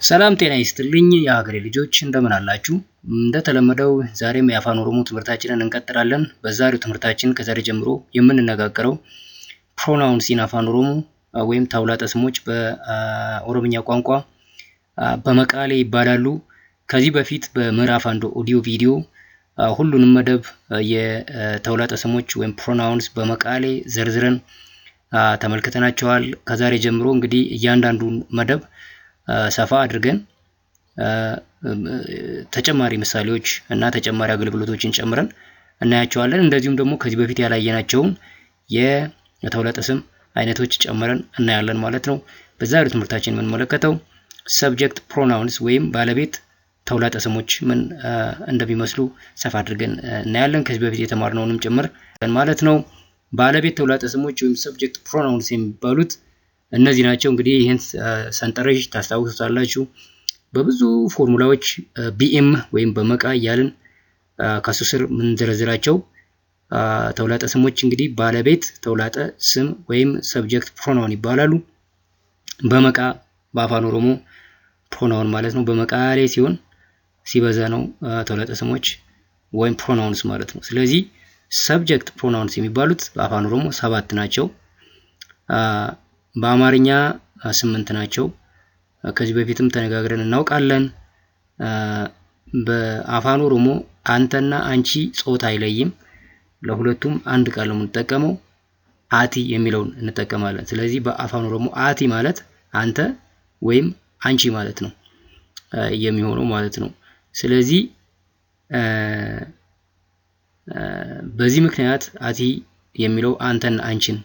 ሰላም ጤና ይስጥልኝ የሀገሬ ልጆች እንደምን አላችሁ? እንደተለመደው ዛሬም የአፋን ኦሮሞ ትምህርታችንን እንቀጥላለን። በዛሬው ትምህርታችን ከዛሬ ጀምሮ የምንነጋገረው ፕሮናውንስ ኢን አፋን ኦሮሞ ወይም ተውላጠ ስሞች በኦሮምኛ ቋንቋ በመቃሌ ይባላሉ። ከዚህ በፊት በምዕራፍ አንድ ኦዲዮ ቪዲዮ ሁሉንም መደብ የተውላጠ ስሞች ወይም ፕሮናውንስ በመቃሌ ዘርዝረን ተመልክተናቸዋል። ከዛሬ ጀምሮ እንግዲህ እያንዳንዱን መደብ ሰፋ አድርገን ተጨማሪ ምሳሌዎች እና ተጨማሪ አገልግሎቶችን ጨምረን እናያቸዋለን። እንደዚሁም ደግሞ ከዚህ በፊት ያላየናቸውን የተውላጠ ስም አይነቶች ጨምረን እናያለን ማለት ነው። በዛሬው ትምህርታችን የምንመለከተው ሰብጀክት ፕሮናውንስ ወይም ባለቤት ተውላጠ ስሞች ምን እንደሚመስሉ ሰፋ አድርገን እናያለን። ከዚህ በፊት የተማርነውንም ጭምር ማለት ነው። ባለቤት ተውላጠ ስሞች ወይም ሰብጀክት ፕሮናውንስ የሚባሉት እነዚህ ናቸው። እንግዲህ ይህን ሰንጠረዥ ታስታውሱታላችሁ። በብዙ ፎርሙላዎች ቢኤም ወይም በመቃ እያልን ከሱ ስር የምንዘረዝራቸው ተውላጠ ስሞች እንግዲህ ባለቤት ተውላጠ ስም ወይም ሰብጀክት ፕሮናውን ይባላሉ። በመቃ በአፋን ኦሮሞ ፕሮናውን ማለት ነው። በመቃሌ ሲሆን ሲበዛ ነው ተውላጠ ስሞች ወይም ፕሮናውንስ ማለት ነው። ስለዚህ ሰብጀክት ፕሮናውንስ የሚባሉት በአፋን ኦሮሞ 7 ናቸው። በአማርኛ 8 ናቸው። ከዚህ በፊትም ተነጋግረን እናውቃለን። በአፋን ኦሮሞ አንተና አንቺ ጾታ አይለይም። ለሁለቱም አንድ ቃል ነው የምንጠቀመው። አቲ የሚለውን እንጠቀማለን። ስለዚህ በአፋን ኦሮሞ አቲ ማለት አንተ ወይም አንቺ ማለት ነው የሚሆነው ማለት ነው። ስለዚህ በዚህ ምክንያት አቲ የሚለው አንተና አንቺን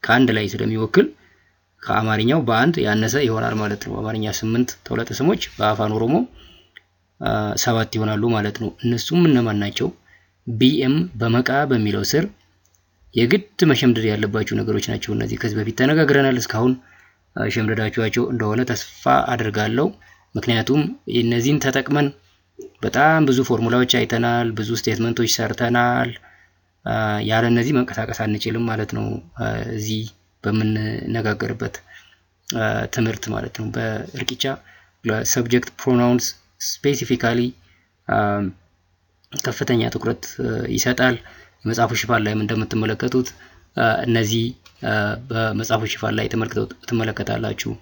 ከአንድ ላይ ስለሚወክል ከአማርኛው በአንድ ያነሰ ይሆናል ማለት ነው። በአማርኛ 8 ተውላጠ ስሞች በአፋን ኦሮሞ 7 ይሆናሉ ማለት ነው። እነሱም እነማን ናቸው? ቢኤም በመቃ በሚለው ስር የግድ መሸምደድ ያለባቸው ነገሮች ናቸው። እነዚህ ከዚህ በፊት ተነጋግረናል። እስካሁን ሸምደዳችኋቸው እንደሆነ ተስፋ አድርጋለሁ። ምክንያቱም እነዚህን ተጠቅመን በጣም ብዙ ፎርሙላዎች አይተናል፣ ብዙ ስቴትመንቶች ሰርተናል። ያለ እነዚህ መንቀሳቀስ አንችልም ማለት ነው እዚህ በምንነጋገርበት ትምህርት ማለት ነው። በእርቂቻ ለሰብጀክት ፕሮናውንስ ስፔሲፊካሊ ከፍተኛ ትኩረት ይሰጣል። የመጽሐፉ ሽፋን ላይ እንደምትመለከቱት እነዚህ በመጽሐፉ ሽፋን ላይ ትመለከታላችሁ።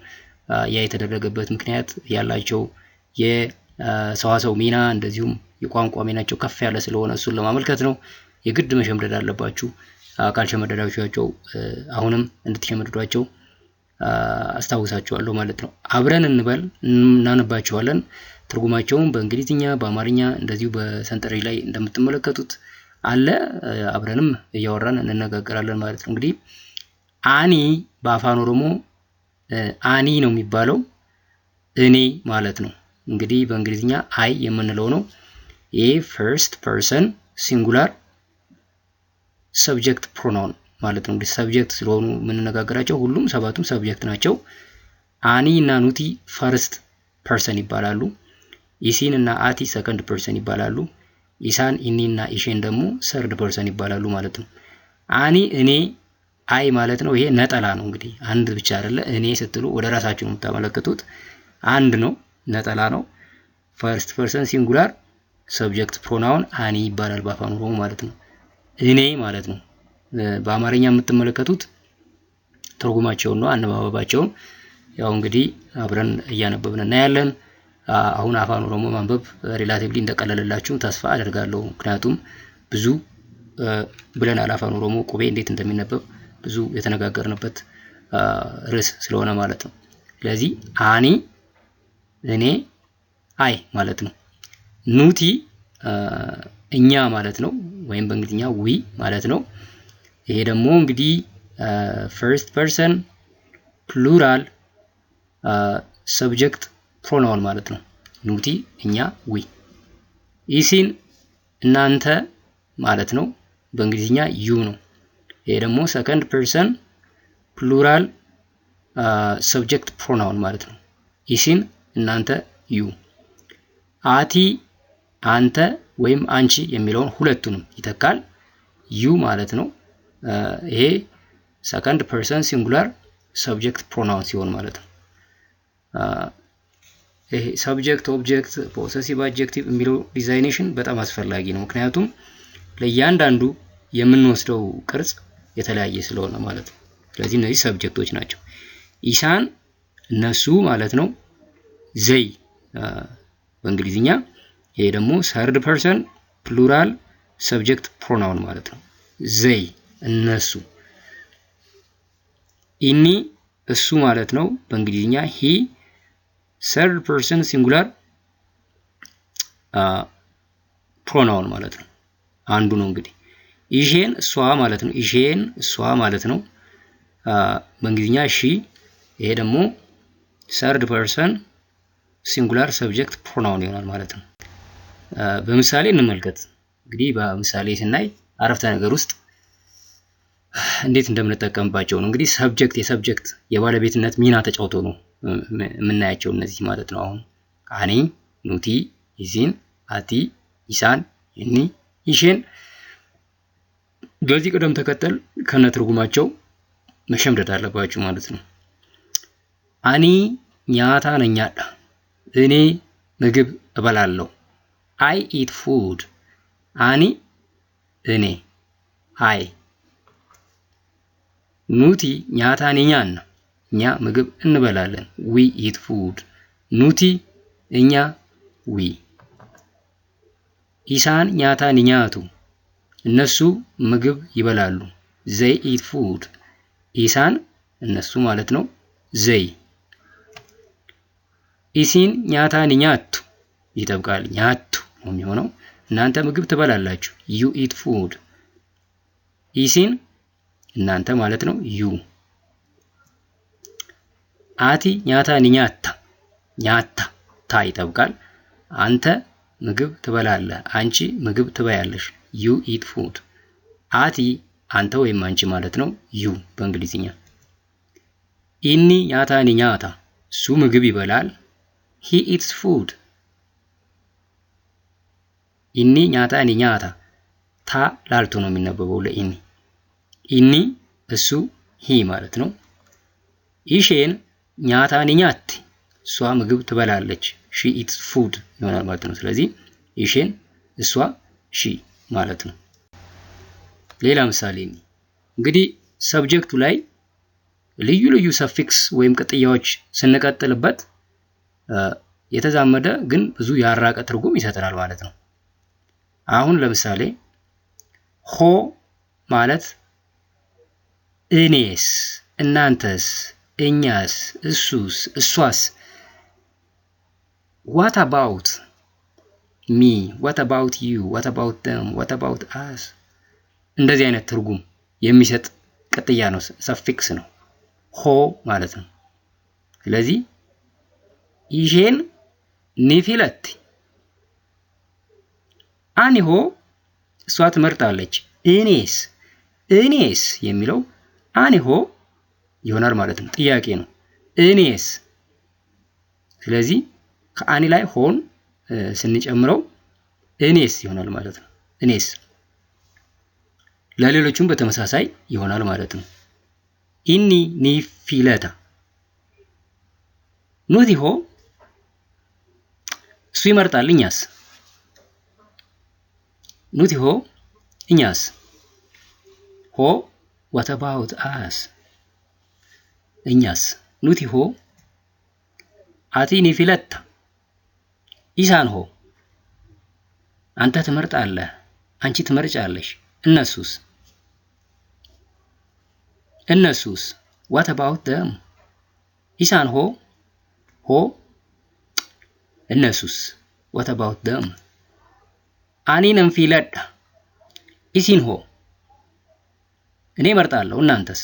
ያ የተደረገበት ምክንያት ያላቸው የሰዋሰው ሚና እንደዚሁም የቋንቋ ሚናቸው ከፍ ያለ ስለሆነ እሱን ለማመልከት ነው። የግድ መሸምደድ አለባችሁ። ካልሸመደዳችኋቸው አሁንም እንድትሸመድዷቸው አስታውሳችኋለሁ ማለት ነው። አብረን እንበል እናነባቸዋለን። ትርጉማቸውን በእንግሊዝኛ በአማርኛ እንደዚሁ በሰንጠረዥ ላይ እንደምትመለከቱት አለ። አብረንም እያወራን እንነጋገራለን ማለት ነው። እንግዲህ አኒ በአፋን ኦሮሞ አኒ ነው የሚባለው እኔ ማለት ነው። እንግዲህ በእንግሊዝኛ አይ የምንለው ነው። ይሄ ፈርስት ፐርሰን ሲንጉላር ሰብጀክት ፕሮናውን ማለት ነው። እንግዲህ ሰብጀክት ስለሆኑ የምንነጋገራቸው ሁሉም 7ቱም ሰብጀክት ናቸው። አኒ እና ኑቲ ፈርስት ፐርሰን ይባላሉ። ኢሲን እና አቲ ሰከንድ ፐርሰን ይባላሉ። ኢሳን፣ ኢኒ እና ኢሼን ደግሞ ሰርድ ፐርሰን ይባላሉ ማለት ነው። አኒ እኔ፣ አይ ማለት ነው። ይሄ ነጠላ ነው። እንግዲህ አንድ ብቻ አይደለ። እኔ ስትሉ ወደ ራሳችሁ ነው የምታመለክቱት። አንድ ነው፣ ነጠላ ነው። ፈርስት ፐርሰን ሲንጉላር ሰብጀክት ፕሮናውን አኒ ይባላል በአፋን ኦሮሞ ማለት ነው። እኔ ማለት ነው። በአማርኛ የምትመለከቱት ትርጉማቸውን ነው፣ አነባበባቸውን ያው እንግዲህ አብረን እያነበብን እናያለን። አሁን አፋን ኦሮሞ ማንበብ ሪላቲቭሊ እንደቀለለላችሁ ተስፋ አደርጋለሁ። ምክንያቱም ብዙ ብለናል። አፋን ኦሮሞ ቁቤ እንዴት እንደሚነበብ ብዙ የተነጋገርንበት ርዕስ ስለሆነ ማለት ነው። ስለዚህ አኒ እኔ፣ አይ ማለት ነው። ኑቲ እኛ ማለት ነው፣ ወይም በእንግሊዝኛ ዊ ማለት ነው። ይሄ ደግሞ እንግዲህ ፈርስት ፐርሰን ፕሉራል ሰብጀክት ፕሮናውን ማለት ነው። ኑቲ እኛ፣ ዊ። ኢሲን እናንተ ማለት ነው። በእንግሊዝኛ ዩ ነው። ይሄ ደግሞ ሰከንድ ፐርሰን ፕሉራል ሰብጀክት ፕሮናውን ማለት ነው። ኢሲን እናንተ፣ ዩ። አቲ አንተ ወይም አንቺ የሚለውን ሁለቱንም ይተካል። ዩ ማለት ነው። ይሄ ሰከንድ ፐርሰን ሲንጉላር ሰብጀክት ፕሮናውን ሲሆን ማለት ነው። ይሄ ሰብጀክት ኦብጀክት ፖሰሲቭ አድጀክቲቭ የሚለው ዲዛይኔሽን በጣም አስፈላጊ ነው። ምክንያቱም ለእያንዳንዱ የምንወስደው ቅርጽ የተለያየ ስለሆነ ማለት ነው። ስለዚህ እነዚህ ሰብጀክቶች ናቸው። ኢሳን እነሱ ማለት ነው። ዘይ በእንግሊዝኛ። ይሄ ደግሞ ሰርድ ፐርሰን ፕሉራል ሰብጀክት ፕሮናውን ማለት ነው። ዘይ እነሱ። ኢኒ እሱ ማለት ነው በእንግሊዝኛ። ሂ ሰርድ ፐርሰን ሲንጉላር ፕሮናውን ማለት ነው። አንዱ ነው እንግዲህ። ኢሼን እሷ ማለት ነው። ኢሼን እሷ ማለት ነው በእንግሊዝኛ ሺ። ይሄ ደግሞ ሰርድ ፐርሰን ሲንጉላር ሰብጀክት ፕሮናውን ይሆናል ማለት ነው። በምሳሌ እንመልከት። እንግዲህ በምሳሌ ስናይ አረፍተ ነገር ውስጥ እንዴት እንደምንጠቀምባቸው ነው። እንግዲህ ሰብጀክት የሰብጀክት የባለቤትነት ሚና ተጫውተው ነው የምናያቸው እነዚህ ማለት ነው። አሁን አኒ፣ ኑቲ፣ ኢሲን፣ አቲ፣ ኢሳን፣ ኢኒ፣ ኢሼን በዚህ ቅደም ተከተል ከነትርጉማቸው መሸምደድ አለባችሁ ማለት ነው። አኒ ኛታ ነኛዳ፣ እኔ ምግብ እበላለሁ። አይ ኢት ፉድ። አኒ እኔ። አይ ኑቲ ኛታ ኒኛና፣ እኛ ምግብ እንበላለን። ዊ ኢት ፉድ። ኑቲ እኛ፣ ዊ። ኢሳን ኛታ ኒኛቱ፣ እነሱ ምግብ ይበላሉ። ዘይ ኢት ፉድ። ኢሳን እነሱ ማለት ነው። ዘይ። ኢሲን ኛታ ኒኛቱ፣ ይጠብቃል። ኛቱ ነው የሚሆነው። እናንተ ምግብ ትበላላችሁ። ዩ ኢት ፉድ። ኢሲን እናንተ ማለት ነው። ዩ። አቲ ኛታ ኒኛታ፣ ኛታ ታ ይጠብቃል። አንተ ምግብ ትበላለህ። አንቺ ምግብ ትበያለሽ። ዩ ኢት ፉድ። አቲ አንተ ወይም አንቺ ማለት ነው። ዩ በእንግሊዝኛ። ኢኒ ኛታ ኒኛታ፣ እሱ ምግብ ይበላል። ሂ ኢትስ ፉድ። ኢኒ ኛታ ኒኛታ፣ ታ ላልቶ ነው የሚነበበው ለኢኒ። ኢኒ እሱ፣ ሂ ማለት ነው። ኢሼን ኛታ ኒኛቲ፣ እሷ ምግብ ትበላለች። ሺ ኢትስ ፉድ ይሆናል ማለት ነው። ስለዚህ ኢሼን እሷ፣ ሺ ማለት ነው። ሌላ ምሳሌ እንግዲህ ሰብጀክቱ ላይ ልዩ ልዩ ሰፊክስ ወይም ቅጥያዎች ስንቀጥልበት የተዛመደ ግን ብዙ ያራቀ ትርጉም ይሰጠናል ማለት ነው። አሁን ለምሳሌ ሆ ማለት እኔስ፣ እናንተስ፣ እኛስ፣ እሱስ፣ እሷስ። what about me, what about you, what about them, what about us። እንደዚህ አይነት ትርጉም የሚሰጥ ቅጥያ ነው፣ ሰፊክስ ነው ሆ ማለት ነው። ስለዚህ ኢሼን ኒፊለት፣ አኒ ሆ እሷ ትመርጣለች። እኔስ፣ እኔስ የሚለው አኒ ሆ ይሆናል ማለት ነው። ጥያቄ ነው። እኔስ። ስለዚህ ከአኒ ላይ ሆን ስንጨምረው እኔስ ይሆናል ማለት ነው። እኔስ። ለሌሎቹም በተመሳሳይ ይሆናል ማለት ነው። ኢኒ ኒፊለታ፣ ኑቲ ሆ እሱ ይመርጣል። እኛስ፣ ኑቲ ሆ እኛስ። ሆ what about us፣ እኛስ። ኑቲ ሆ አቲ ኒፊለታ፣ ኢሳን ሆ አንተ ትመርጣለህ፣ አንቺ ትመርጫለሽ። እነሱስ፣ እነሱስ what about them። ኢሳን ሆ ሆ እነሱስ what about them። አኒ ነንፊለዳ፣ ኢሲን ሆ እኔ እመርጣለሁ። እናንተስ፣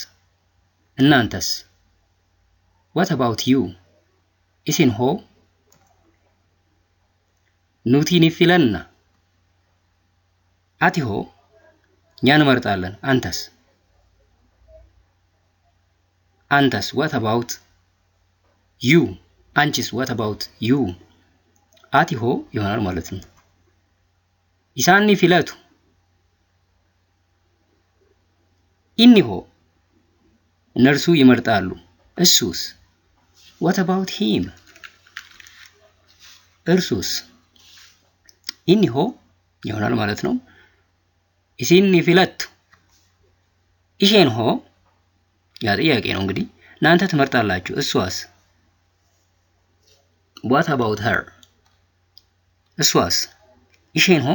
እናንተስ what about you። ኢሲን ሆ ኑቲ ኒፊለና፣ አቲ ሆ እኛ እንመርጣለን። አንተስ፣ አንተስ what about you። አንቺስ what about you። አቲ ሆ ይሆናል ማለት ነው። ኢሳን ኒፊለቱ፣ ኢኒ ሆ እነርሱ ይመርጣሉ። እሱስ what about him። እርሱስ ኢኒሆ ይሆናል ማለት ነው። ኢሲኒ ፊለቱ ኢሼን ሆ ያ ጥያቄ ነው እንግዲህ እናንተ ትመርጣላችሁ። እሷስ what about her እሷስ ኢሼን ሆ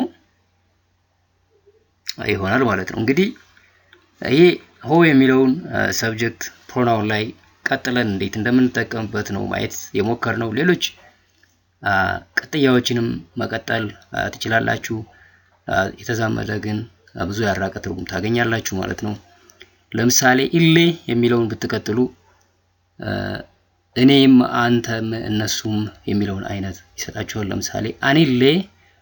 ይሆናል ማለት ነው። እንግዲህ ይሄ ሆ የሚለውን ሰብጀክት ፕሮናውን ላይ ቀጥለን እንዴት እንደምንጠቀምበት ነው ማየት የሞከርነው። ሌሎች ቅጥያዎችንም መቀጠል ትችላላችሁ። የተዛመደ ግን ብዙ ያራቀ ትርጉም ታገኛላችሁ ማለት ነው። ለምሳሌ ኢሌ የሚለውን ብትቀጥሉ እኔም አንተም እነሱም የሚለውን አይነት ይሰጣችኋል። ለምሳሌ አኒሌ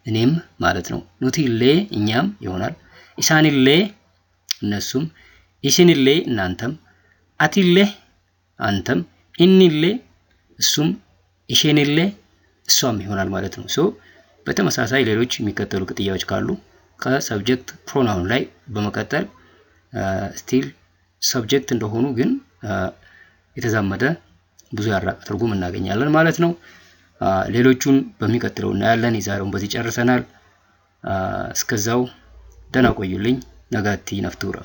እኔም ማለት ነው። ኑቲሌ እኛም ይሆናል። ኢሳኒሌ እነሱም፣ ኢሲኒሌ እናንተም፣ አቲሌ አንተም፣ ኢኒሌ እሱም፣ ኢሼኒሌ እሷም ይሆናል ማለት ነው። ሶ በተመሳሳይ ሌሎች የሚከተሉ ቅጥያዎች ካሉ ከሰብጀክት ፕሮናውን ላይ በመቀጠል ስቲል ሰብጀክት እንደሆኑ ግን የተዛመደ ብዙ ያራቀ ትርጉም እናገኛለን ማለት ነው። ሌሎቹን በሚቀጥለው እናያለን። የዛሬውን በዚህ ጨርሰናል። እስከዛው ደህና ቆዩልኝ። ነጋቲ ነፍቱራ